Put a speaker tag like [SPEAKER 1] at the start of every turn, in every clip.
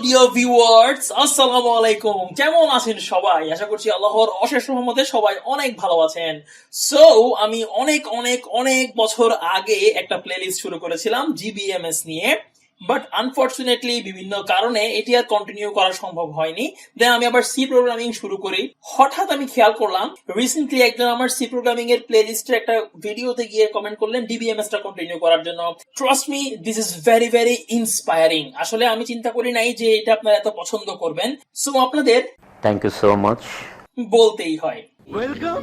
[SPEAKER 1] Dear viewers, আসসালামু আলাইকুম। কেমন আছেন সবাই? আশা করছি আল্লাহর অশেষ রহমতে সবাই অনেক ভালো আছেন। সো আমি অনেক অনেক অনেক বছর আগে একটা প্লেলিস্ট শুরু করেছিলাম জিবিএমএস নিয়ে, বাট আনফরচুনেটলি বিভিন্ন কারণে এটি আর কন্টিনিউ করা সম্ভব হয়নি। দেন আমি আবার সি প্রোগ্রামিং শুরু করি। হঠাৎ আমি খেয়াল করলাম রিসেন্টলি একজন আমার সি প্রোগ্রামিং এর প্লেলিস্টের একটা ভিডিওতে গিয়ে কমেন্ট করলেন ডিবিএমএস টা কন্টিনিউ করার জন্য। Trust me, this is very very inspiring. আসলে আমি চিন্তা করি নাই যে এটা আপনারা এত পছন্দ করবেন, সো আপনাদের
[SPEAKER 2] থ্যাংক ইউ সো মাচ
[SPEAKER 1] বলতেই হয়।
[SPEAKER 3] ওয়েলকাম।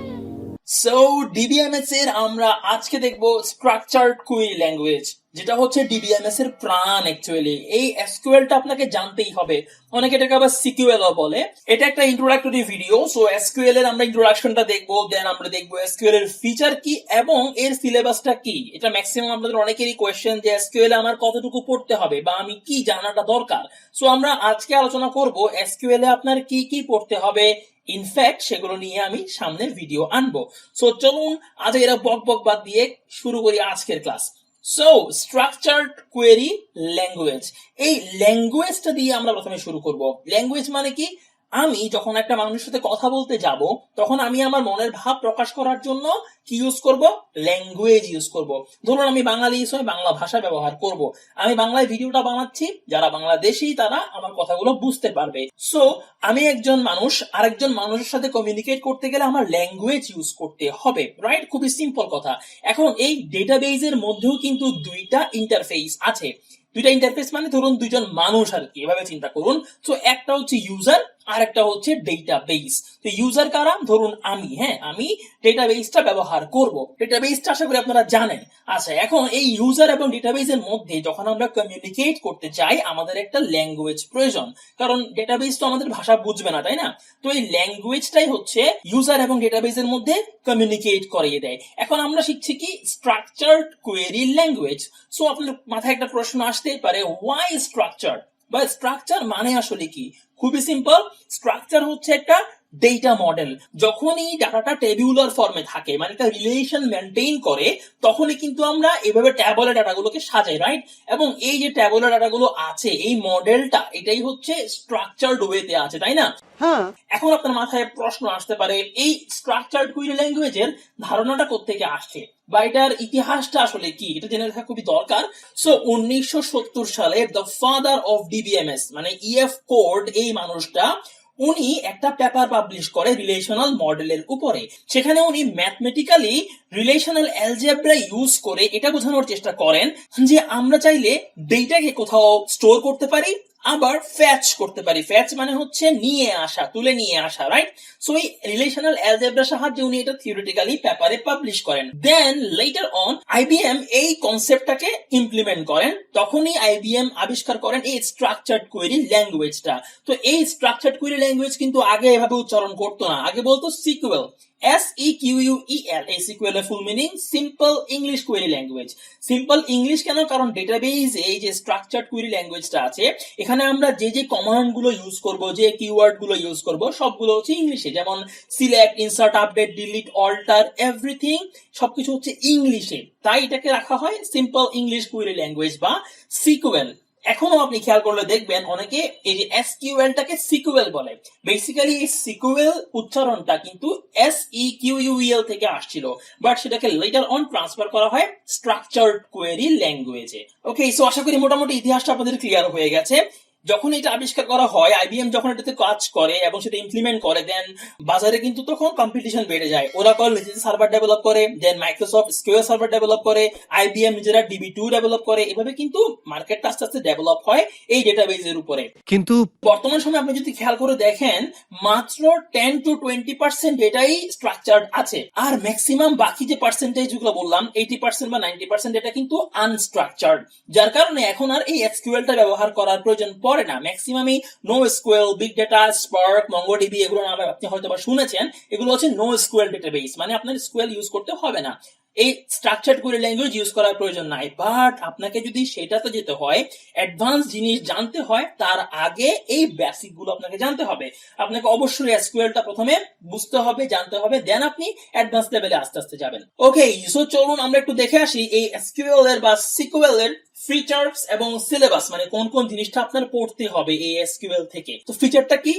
[SPEAKER 1] সো ডিবিএমএস এর আমরা আজকে দেখব স্ট্রাকচারড কুইরি ল্যাঙ্গুয়েজ, যেটা হচ্ছে ডিবিএমএস এর প্রাণ। অ্যাকচুয়ালি এই এসকিউএল টা আপনাকে জানতেই হবে। অনেকে এটাকে আবার সিকিউএল ও বলে। এটা একটা ইন্ট্রোডাক্টরি ভিডিও। সো এসকিউএল এর আমরা ইন্ট্রোডাকশনটা দেখবো, দেন আমরা দেখবো এসকিউএল এর ফিচার কি এবং এর সিলেবাসটা কি। এটা ম্যাক্সিমাম আপনাদের অনেকেরই কোয়েশ্চেন যে এসকিউএল এ আমার কতটুকু পড়তে হবে বা আমি কি জানাটা দরকার। সো আমরা আজকে আলোচনা করব এসকিউএল এ আপনার কি কি পড়তে হবে। ইনফ্যাক্ট সেগুলো নিয়ে আমি সামনে ভিডিও আনবো। সো চলুন আজ এরা বক বক বাদ দিয়ে শুরু করি আজকের class. So structured query language, এই ল্যাঙ্গুয়েজটা দিয়ে আমরা প্রথমে শুরু করব। ল্যাঙ্গুয়েজ মানে কি? আমি যখন একটা মানুষের সাথে কথা বলতে যাব তখন আমি আমার মনের ভাব প্রকাশ করার জন্য কি ইউজ করব? ল্যাঙ্গুয়েজ ইউজ করব। ধরুন আমি বাঙালি হিসেবে বাংলা ভাষা ব্যবহার করব। আমি বাংলায় ভিডিওটা বানাচ্ছি, যারা বাংলাদেশী তারা আমার কথাগুলো বুঝতে পারবে। সো আমি একজন মানুষ আরেকজন মানুষের সাথে কমিউনিকেট করতে গেলে আমার ল্যাঙ্গুয়েজ ইউজ করতে হবে, রাইট? খুবই সিম্পল কথা। এখন এই ডেটাবেজের মধ্যেও কিন্তু দুইটা ইন্টারফেস আছে। দুইটা ইন্টারফেস মানে ধরুন দুইজন মানুষ আর কি, এভাবে চিন্তা করুন। তো একটা হচ্ছে ইউজার আর একটা হচ্ছে ডেটাবেস। তো ইউজার কারা? ধরুন আমি, আমি ডেটাবেসটা ব্যবহার করব। ডেটাবেসটা আশা করি আপনারা জানেন। আচ্ছা, এখন এই ইউজার এবং ডেটাবেসের মধ্যে যখন আমরা কমিউনিকেট করতে চাই আমাদের একটা ল্যাঙ্গুয়েজ প্রয়োজন, কারণ ডেটাবেস তো আমাদের ভাষা বুঝবে না, তাই না? তো এই ল্যাঙ্গুয়েজটাই হচ্ছে ইউজার এবং ডেটাবেসের মধ্যে কমিউনিকেট করিয়ে দেয়। এখন আমরা শিখছি কি? Structured query language. সো আপনার মাথায় একটা প্রশ্ন আসতেই পারে, হোয়াই স্ট্রাকচার বা স্ট্রাকচার মানে আসলে কি? খুবই সিম্পল। স্ট্রাকচার হচ্ছে একটা ডেটা মডেল। যখন এই ডাটাটা টেবিউলার ফর্মে থাকে, মানে একটা রিলেশন মেনটেইন করে, তখনই কিন্তু আমরা এভাবে ট্যাবুলার ডাটাগুলোকে সাজাই, রাইট? এবং এই যে ট্যাবুলার ডাটাগুলো আছে, এই মডেলটা এটাই হচ্ছে স্ট্রাকচারড ওয়েতে আছে, তাই না? এখন আপনার মাথায় প্রশ্ন আসতে পারে, এই স্ট্রাকচারড কুইরি ল্যাঙ্গুয়েজের ধারণাটা কোত্থেকে আসছে বা এটার ইতিহাসটা আসলে কি, এটা জেনে রাখা খুবই দরকার। সো 1970 সালে দ্য ফাদার অফ ডিবিএমএস মানে ইএফ কোড, এই মানুষটা উনি একটা পেপার পাবলিশ করে রিলেশনাল মডেলের উপরে। সেখানে উনি ম্যাথমেটিক্যালি রিলেশনাল অ্যালজেব্রা ইউজ করে এটা বোঝানোর চেষ্টা করেন যে আমরা চাইলে ডেটাকে কোথাও স্টোর করতে পারি, আবার ফ্যাচ করতে পারি। ফ্যাচ মানে হচ্ছে নিয়ে আসা, তুলে নিয়ে আসা, রাইট? সো এই রিলেশনাল অ্যালজেব্রার সাহায্যে উনি এটা থিওরিটিক্যালি পেপারে পাবলিশ করেন। দেন লেটার অন আইবিএম এই কনসেপ্টটাকে ইমপ্লিমেন্ট করেন। তখনই আইবিএম আবিষ্কার করেন এই স্ট্রাকচারড কোয়েরি ল্যাঙ্গুয়েজটা। তো এই স্ট্রাকচারড কোয়েরি ল্যাঙ্গুয়েজ কিন্তু আগে এভাবে উচ্চারণ করতো না, আগে বলতো সিকুয়েল, SEQUEL। এই সিকুয়েল এর full meaning simple English query language. Simple English কেন? কারণ ডেটাবেজ এই যে স্ট্রাকচারড কোয়েরি ল্যাঙ্গুয়েজটা আছে, এখানে আমরা যে যে কমান্ড গুলো ইউজ করব, যে কিওয়ার্ড গুলো ইউজ করব, সবগুলো হচ্ছে ইংলিশে। যেমন select, insert, update, delete, alter, everything সবকিছু হচ্ছে ইংলিশে। তাই এটাকে রাখা হয় সিম্পল ইংলিশ কোয়েরি ল্যাঙ্গুয়েজ বা সিকুয়েল। এখনো আপনি খেয়াল করলে দেখবেন অনেকে এই যে এসকিউএল টাকে সিকুয়েল বলে। বেসিক্যালি এই সিকুয়েল উচ্চারণটা কিন্তু SEQUEL থেকে আসছিল, বাট সেটাকে লেটার অন ট্রান্সফার করা হয় স্ট্রাকচারড কোয়েরি ল্যাঙ্গুয়েজে। ওকে, সো আশা করি মোটামুটি ইতিহাসটা আপনাদের ক্লিয়ার হয়ে গেছে। যখন এটা আবিষ্কার করা হয়, আইবিএম যখন এটাতে কাজ করে এবং সেটা ইমপ্লিমেন্ট করে, দেন বাজারে কিন্তু তখন কম্পিটিশন বেড়ে যায়। ওরাকল নিজেদের সার্ভার ডেভেলপ করে, দেন মাইক্রোসফট SQL সার্ভার ডেভেলপ করে, আইবিএম নিজেরা DB2 ডেভেলপ করে। এভাবে কিন্তু মার্কেটটা আস্তে আস্তে ডেভেলপ হয় এই ডেটাবেজের উপরে। কিন্তু বর্তমান সময়ে আপনি যদি খেয়াল করে দেখেন, মাত্র 10 to 20% ডেটাই স্ট্রাকচারড আছে, আর ম্যাক্সিমাম বাকি যে পার্সেন্টেজ গুলো বললাম 80% বা 90% ডেটা কিন্তু আনস্ট্রাকচারড। যার কারণে এখন আর এই এসকিউএলটা ব্যবহার করার প্রয়োজন পড়ে না। ম্যাক্সিমামই NoSQL, big data, Spark, MongoDB এগুলো নামে আপনি হয়তো বা শুনেছেন। এগুলো হচ্ছে নো এসকিউএল ডেটাবেস, মানে আপনার এসকিউএল ইউজ করতে হবে না। এই স্ট্রাকচার্ড কোয়েরি ল্যাঙ্গুয়েজ ইউজ করার প্রয়োজন নাই। বাট আপনাকে যদি সেটাতে যেতে হয়, অ্যাডভান্স জিনিস জানতে হয়, তার আগে এই বেসিক গুলো আপনাকে জানতে হবে। আপনাকে অবশ্যই এসকিউএলটা প্রথমে বুঝতে হবে, জানতে হবে, দেন আপনি অ্যাডভান্স লেভেলে আস্তে আস্তে যাবেন। ওকে, সো চলুন আমরা একটু দেখে আসি এই এসকিউএল এর বা সিকিউএল এর ফিচার্স এবং সিলেবাস, মানে কোন কোন জিনিসটা আপনার পড়তে হবে এই এসকিউএল থেকে। তো ফিচারটা কি?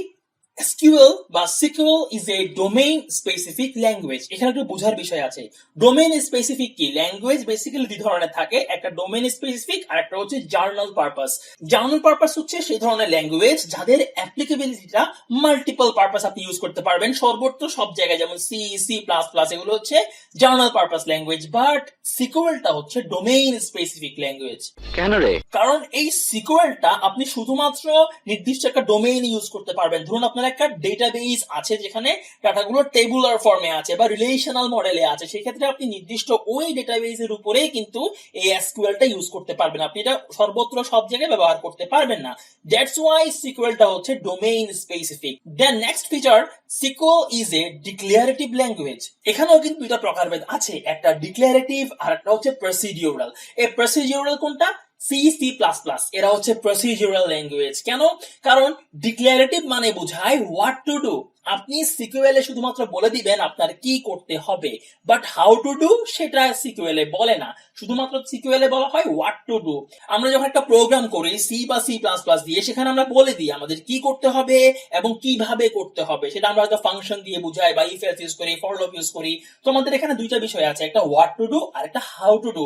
[SPEAKER 1] SQL বা SQL is a domain specific language. এখানে একটু বোঝার বিষয় আছে। ডোমেইন স্পেসিফিক কি? ল্যাঙ্গুয়েজ বেসিক্যালি দুই ধরনের থাকে, একটা ডোমেইন স্পেসিফিক আর একটা হচ্ছে জার্নাল পারপাস। জার্নাল পারপাস হচ্ছে সেই ধরনের ল্যাঙ্গুয়েজ যাদের অ্যাপ্লিকেবিলিটিটা মাল্টিপল পারপাস আপনি ইউজ করতে পারবেন সর্বত্র সব জায়গায়, যেমন সি, সি প্লাস প্লাস, এগুলো হচ্ছে জার্নাল পারপাস ল্যাঙ্গুয়েজ। বাট সিকিউএলটা হচ্ছে ডোমেইন স্পেসিফিক ল্যাঙ্গুয়েজ।
[SPEAKER 2] কেন রে?
[SPEAKER 1] কারণ এই সিকিউএলটা আপনি শুধুমাত্র নির্দিষ্ট একটা ডোমেইন ইউজ করতে পারবেন। ধরুন আপনার একটা ডেটাবেস আছে যেখানে ডাটাগুলো টেবুলার ফর্মে আছে বা রিলেশনাল মডেলে আছে, সেক্ষেত্রে আপনি নির্দিষ্ট ওই ডেটাবেসের উপরে কিন্তু এই এসকিউএলটা ইউজ করতে পারবেন। আপনি এটা সর্বত্র সব জায়গায় ব্যবহার করতে পারবেন না। দ্যাটস ওয়াই সিকিউএলটা হচ্ছে domain specific. Then next feature, SQL is a declarative language. এখানেও কিন্তু দুইটা প্রকারভেদ আছে, একটা ডিক্লারেটিভ আর একটা হচ্ছে প্রসিডিউরাল। এই প্রসিডিউরাল কোনটা? সি, সি প্লাস প্লাস, এরা হচ্ছে প্রসিডিউরাল ল্যাঙ্গুয়েজ। কেন? কারণ ডিক্লারেটিভ মানে বোঝায় হোয়াট টু ডু। আপনি সিকিউএল এ শুধুমাত্র বলে দিবেন আপনার কি করতে হবে, বাট হাউ টু ডু সেটা সিকিউএল এ বলে না। শুধুমাত্র সিকিউএল এ বলা হয় হোয়াট টু ডু। আমরা যখন একটা প্রোগ্রাম করি সি বা সি প্লাস প্লাস দিয়ে, সেখানে আমরা বলে দিই আমাদের কি করতে হবে এবং কিভাবে করতে হবে। সেটা আমরা হয়তো ফাংশন দিয়ে বুঝাই বা ইফ এলস ইউজ করি, ফর লুপ ইউজ করি। তো আমাদের এখানে দুইটা বিষয় আছে, একটা হোয়াট টু ডু আর একটা হাউ টু ডু।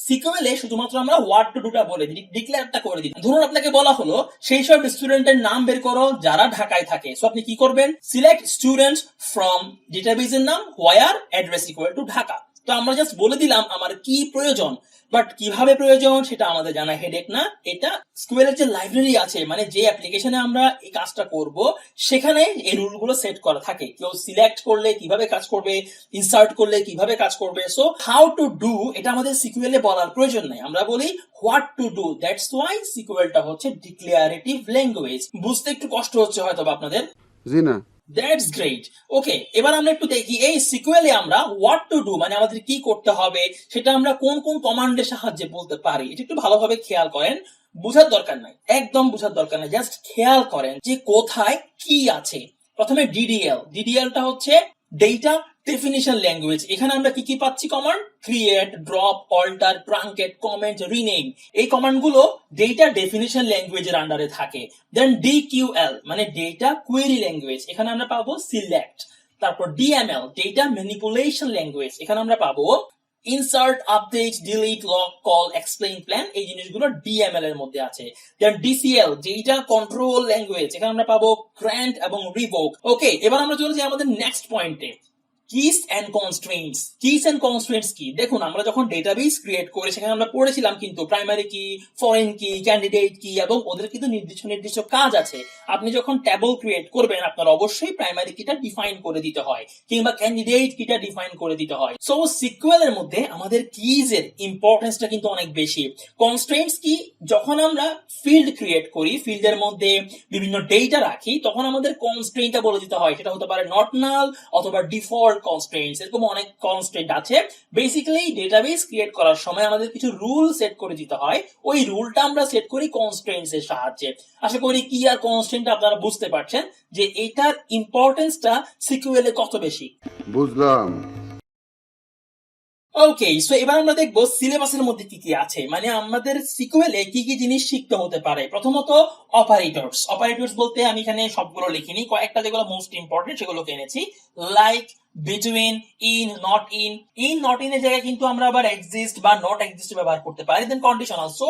[SPEAKER 1] সিকিউএল এ শুধুমাত্র আমরা হোয়াট টু ডুটা বলে দিই, ডিক্লেয়ারটা করে দিই। ধরুন আপনাকে বলা হলো সেই সব স্টুডেন্টের নাম বের করো যারা ঢাকায় থাকে। সো আপনি কি করবেন? সিলেক্ট স্টুডেন্টস ফ্রম ডেটাবেসের নাম হোয়ার অ্যাড্রেস ইকুয়াল টু ঢাকা। তো আমরা জাস্ট বলে দিলাম আমার কি প্রয়োজন, বাট কিভাবে প্রয়োজন সেটা আমাদের জানা হেডেক না। এটা SQL এর যে লাইব্রেরি আছে, মানে যে অ্যাপ্লিকেশনে আমরা এই কাজটা করব, সেখানে এই রুলগুলো সেট করা থাকে। কেউ সিলেক্ট করলে কিভাবে কাজ করবে, ইনসার্ট করলে কিভাবে কাজ করবে। সো হাউ টু ডু এটা আমাদের SQL এ বলার প্রয়োজন নাই, আমরা বলি what to do. That's why SQLটা হচ্ছে ডিক্লারেটিভ ল্যাঙ্গুয়েজ। বুঝতে একটু কষ্ট হচ্ছে হয়তো আপনাদের।
[SPEAKER 2] জি না।
[SPEAKER 1] That's great. ওকে, এবার আমরা একটু দেখি এই সিকিউএল এ আমরা হোয়াট টু ডু মানে আমাদের কি করতে হবে সেটা আমরা কোন কোন কমান্ডের সাহায্যে বলতে পারি। এটা একটু ভালোভাবে খেয়াল করেন, বুঝার দরকার নাই, একদম বুঝার দরকার নাই, জাস্ট খেয়াল করেন যে কোথায় কি আছে। প্রথমে ডিডিএল, ডিডিএলটা হচ্ছে ডেটা ডেফিনিশন ল্যাঙ্গুয়েজ। এখানে আমরা কি কি পাচ্ছি command? Create, drop, alter, truncate, comment, rename. এই কমান্ড গুলো ডেটা ডেফিনিশন ল্যাঙ্গুয়েজের আন্ডারে থাকে। দেন ডিকিউএল মানে ডেটা কোয়েরি ল্যাঙ্গুয়েজ, এখানে আমরা পাবো সিলেক্ট। তারপর ডিএমএল ডেটা ম্যানিপুলেশন ল্যাঙ্গুয়েজ, এখানে আমরা পাবো insert, update, delete, lock, call, explain, plan. এই জিনিসগুলো ডিএমএল এর মধ্যে আছে। দেন ডিসিএল ডেটা কন্ট্রোল ল্যাঙ্গুয়েজ, এখানে আমরা পাবো গ্র্যান্ট এবং রিভোক। ওকে, এবার আমরা চলে যাই আমাদের নেক্সট পয়েন্টে, কিস এন্ড কনস্ট্রেইনটস। কিস এন্ড কনস্ট্রেইনটস কি? দেখুন আমরা যখন ডেটাবেস ক্রিয়েট করি সেখানে আমরা পড়েছিলাম কিন্তু প্রাইমারি কি, ফরেন কি, ক্যান্ডিডেট কি, এবং ওদের কিন্তু নির্দিষ্ট নির্দিষ্ট কাজ আছে। আপনি যখন ট্যাবল ক্রিয়েট করবেন আপনার অবশ্যই প্রাইমারি কিটা ডিফাইন করে দিতে হয়, কিংবা ক্যান্ডিডেট কিটা ডিফাইন করে দিতে হয়। সো সিকিউএল এর মধ্যে আমাদের কিজ এর ইম্পর্টেন্সটা কিন্তু অনেক বেশি। কনস্ট্রেইনটস কি? যখন আমরা ফিল্ড ক্রিয়েট করি, ফিল্ডের মধ্যে বিভিন্ন ডেটা রাখি, তখন আমাদের কনস্ট্রেইনটা বলে দিতে হয়। সেটা হতে পারে নট নাল অথবা ডিফল্ট কনস্ট্রেইনটস, এরকম অনেক কনস্ট্রেইনট আছে। বেসিক্যালি ডেটাবেস ক্রিয়েট করার সময় আমাদের কিছু রুল সেট করে দিতে হয়, ওই রুলটা আমরা সেট করি কনস্ট্রেইনটস এর সাহায্যে। আশা করি কি আর কনস্ট্রেইনট আপনারা বুঝতে পারছেন যে এটার ইম্পর্টেন্সটা সিকিউএল এ কত বেশি।
[SPEAKER 2] বুঝলাম।
[SPEAKER 1] ওকে, সো এবার আমরা দেখবো সিলেবাসের মধ্যে কি কি আছে, মানে আমাদের সিকিউএল এ কি কি জিনিস শিখতে হতে পারে। প্রথমত অপারেটরস। অপারেটরস বলতে আমি এখানে সবগুলো লিখিনি, কয়েকটা যেগুলো মোস্ট ইম্পর্টেন্ট সেগুলো এনেছি। Like, between, in, not in. In not in এর জায়গায় কিন্তু আমরা আবার এক্সিস্ট বা নট এক্সিস্ট ব্যবহার করতে পারি। দেন কন্ডিশনাল। সো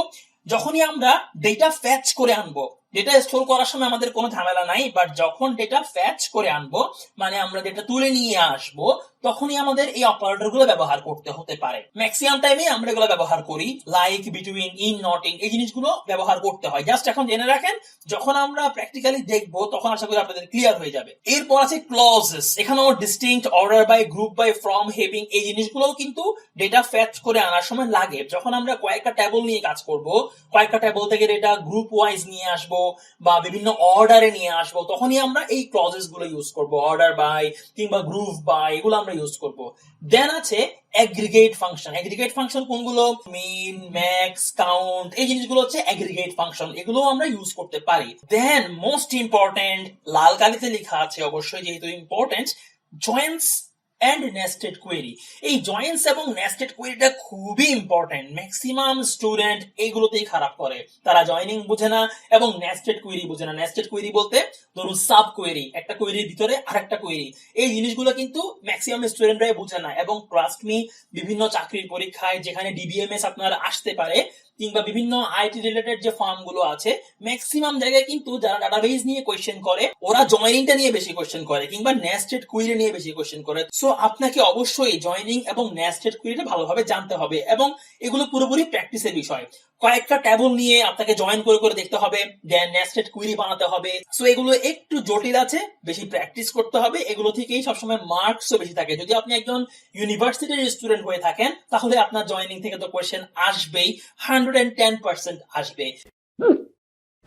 [SPEAKER 1] যখনই আমরা ডেটা ফ্যাচ করে আনবো, ডেটা স্টোর করার সময় আমাদের কোনো ঝামেলা নাই, বাট যখন ডেটা ফ্যাচ করে আনবো মানে আমরা ডেটা তুলে নিয়ে আসবো, তখনই আমাদের এই অপারেটর গুলো ব্যবহার করতে হতে পারে। ম্যাক্সিমাম টাইমে আমরা এগুলো ব্যবহার করি, like, between, in, not in, এই জিনিসগুলো ব্যবহার করতে হয়। জাস্ট এখন জেনে রাখেন, যখন আমরা প্র্যাকটিক্যালি দেখবো তখন আশা করি আপনাদের ক্লিয়ার হয়ে যাবে। এরপর আছে ক্লজেস। এখানেও distinct, order by, group by, from, having, এই জিনিসগুলোও কিন্তু ডেটা ফ্যাচ করে আনার সময় লাগে। যখন আমরা কয়েকটা ট্যাবল নিয়ে কাজ করব, কয়েকটা ট্যাবল থেকে ডেটা গ্রুপ ওয়াইজ নিয়ে আসবো, বা বিভিন্ন অর্ডারে নিয়ে আসবো, তখনই আমরা এই ক্লজেস গুলো ইউজ করব, অর্ডার বাই কিংবা গ্রুপ বাই, এগুলো আমরা ইউজ করব। দেন আছে অ্যাগ্রিগেট ফাংশন। অ্যাগ্রিগেট ফাংশন কোনগুলো? মিন, ম্যাক্স, কাউন্ট, এই জিনিসগুলো হচ্ছে অ্যাগ্রিগেট ফাংশন, এগুলো আমরা ইউজ করতে পারি। দেন মোস্ট ইম্পর্টেন্ট, লাল কালিতে লেখা আছে অবশ্যই যেহেতু important, joins and nested query. এই জয়েন্টস এবং নেস্টেড কোয়েরিটা খুবই ইম্পর্টেন্ট। ম্যাক্সিমাম স্টুডেন্ট এইগুলোতেই খারাপ করে, তারা জয়েনিং বুঝে না এবং নেস্টেড কোয়েরি বুঝে না। নেস্টেড কোয়েরি বলতে ধরুন সাব কোয়েরি, একটা কোয়েরির ভিতরে আরেকটা কোয়েরি, এই জিনিসগুলো কিন্তু ম্যাক্সিমাম স্টুডেন্টরাই বুঝে না। এবং ট্রাস্ট মি, বিভিন্ন চাকরির পরীক্ষায় যেখানে ডিবিএমএস আপনার আসতে পারে কিংবা বিভিন্ন আইটি রিলেটেড যে ফার্ম গুলো আছে, ম্যাক্সিমাম জায়গায় কিন্তু যারা ডাটাবেজ নিয়ে কোয়েশ্চেন করে ওরা জয়েনিংটা নিয়ে বেশি কোয়েশ্চেন করে কিংবা নেস্টেড কুইরি নিয়ে বেশি কোয়েশ্চেন করে। সো আপনাকে অবশ্যই জয়েনিং এবং নেস্টেড কুইরিটা ভালোভাবে জানতে হবে এবং এগুলো পুরোপুরি প্র্যাকটিসের বিষয়। কয়েকটা ট্যাবল নিয়ে আপনাকে জয়েন করে করে দেখতে হবে, দেন নেস্টেড কুইরি বানাতে হবে। সো এগুলো একটু জটিল আছে, বেশি প্র্যাকটিস করতে হবে, এগুলো থেকেই সবসময় মার্কসও বেশি থাকে। যদি আপনি একজন ইউনিভার্সিটির স্টুডেন্ট হয়ে থাকেন তাহলে আপনার জয়েনিং থেকে তো কোয়েশ্চেন আসবেই, 110% আসবে।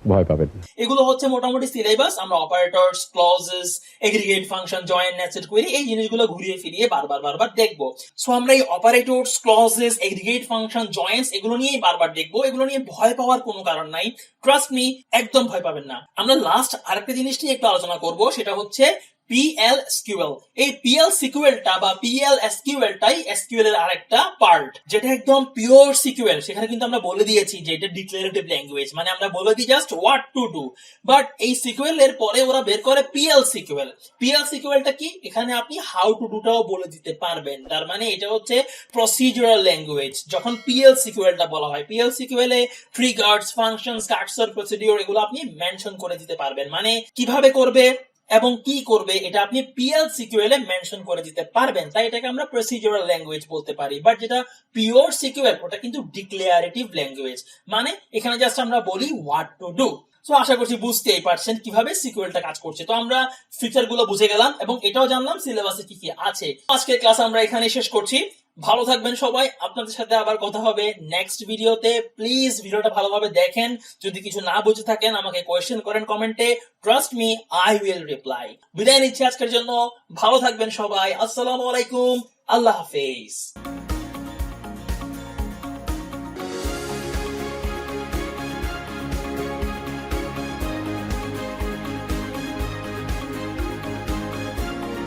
[SPEAKER 2] ভয় পাবেন।
[SPEAKER 1] এগুলো হচ্ছে মোটামুটি সিলেবাস। আমরা operators, clauses, aggregate function, joint, nested query, এই জিনিসগুলো ঘুরিয়ে ফিরিয়ে বারবার দেখবো। সো আমরা এই operators, clauses, aggregate function, Joints এগুলো নিয়েই বারবার দেখবো। এগুলো নিয়ে ভয় পাওয়ার কোনো কারণ নাই, ট্রাস্ট মি, একদম ভয় পাবেন না। আমরা লাস্ট আরেকটা জিনিস নিয়ে একটু আলোচনা করব, সেটা হচ্ছে পিএল এসকিউএল। এই পিএল সিকিউএলটা বা পিএল এসকিউএলটাই এসকিউএল এর আরেকটা পার্ট, যেটা একদম পিওর সিকিউএল। সেখানে কিন্তু আমরা বলে দিয়েছি যে এটা ডিক্লারেটিভ ল্যাঙ্গুয়েজ, মানে আমরা বলে দিই just what to do. But এই সিকিউএল এর পরে ওরা বের করে পিএল সিকিউএল। পিএল সিকিউএলটা কি? এখানে আপনি হাউ টু ডুটাও বলে দিতে পারবেন। তার মানে এটা হচ্ছে প্রসিডিউরাল ল্যাঙ্গুয়েজ। যখন পিএল সিকিউএলটা বলা হয়, পিএল সিকিউএল এ ট্রিগার্স, ফাংশনস, কার্সর, প্রসিডিউর এগুলো আপনি মেনশন করে দিতে পারবেন। মানে কিভাবে করবে এবং কি করবে এটা আপনি পিএল সিকিউএল এ মেনশন করে দিতে পারবেন, তাই এটাকে আমরা প্রসিডিউরাল ল্যাঙ্গুয়েজ বলতে পারি। বাট যেটা পিওর সিকিউএল ওটা কিন্তু ডিক্লারেটিভ ল্যাঙ্গুয়েজ, মানে এখানে জাস্ট আমরা বলি হোয়াট টু ডু। সো আশা করছি বুঝতেই পারছেন কিভাবে সিকিউএলটা কাজ করছে। তো আমরা ফিচার গুলো বুঝে গেলাম এবং এটাও জানলাম সিলেবাসে কি কি আছে। আজকের ক্লাস আমরা এখানে শেষ করছি। ভালো থাকবেন সবাই, আপনাদের সাথে আবার কথা হবে নেক্সট ভিডিওতে। প্লিজ ভিডিওটা ভালোভাবে দেখেন, যদি কিছু না বুঝে থাকেন আমাকে কোয়েশ্চেন করেন কমেন্টে, trust me, I will reply. বিদায় নিচ্ছি আজকের জন্য, ভালো থাকবেন সবাই, আসসালামু আলাইকুম, আল্লাহ হাফেজ।